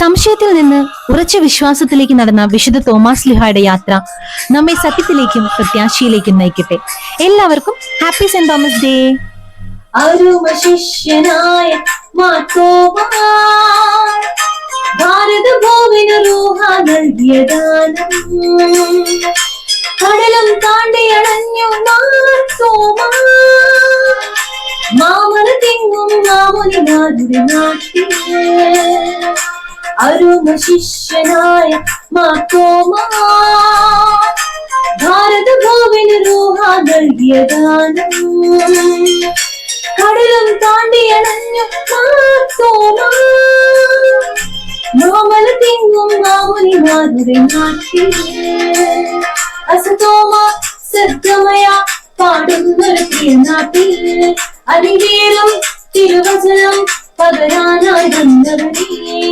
സംശയത്തിൽ നിന്ന് ഉറച്ച വിശ്വാസത്തിലേക്ക് നടന്ന വിശുദ്ധ തോമാസ് ലീഹായുടെ യാത്ര നമ്മെ സത്യത്തിലേക്കും പ്രത്യാശയിലേക്കും നയിക്കട്ടെ. എല്ലാവർക്കും ഹാപ്പി സെന്റ് തോമസ് ഡേ. ശിഷ്യനായ ഭാരത ഭൂവിന് റൂഹ നൽകിയ ദാനം, കടലും താണ്ടിയടഞ്ഞു മാമന തിങ്ങും മാമുനിനാഥുടെ നാട്ടിൽ. അരുമ ശിഷ്യനായ ഭാരത ഭൂവിന് റൂഹ നൽകിയ ദാനം, കടലും താണ്ടിയടഞ്ഞു മാമന തിങ്ങും മാമുനിനാഥുടെ നാട്ടിൽ. അസതോമ സദ്ഗമയ പാടുന്നൊരു പ്രിയ നാട്ടിൽ, അതിവേറും തിരുവചനം പകരാനായി വന്നവരെ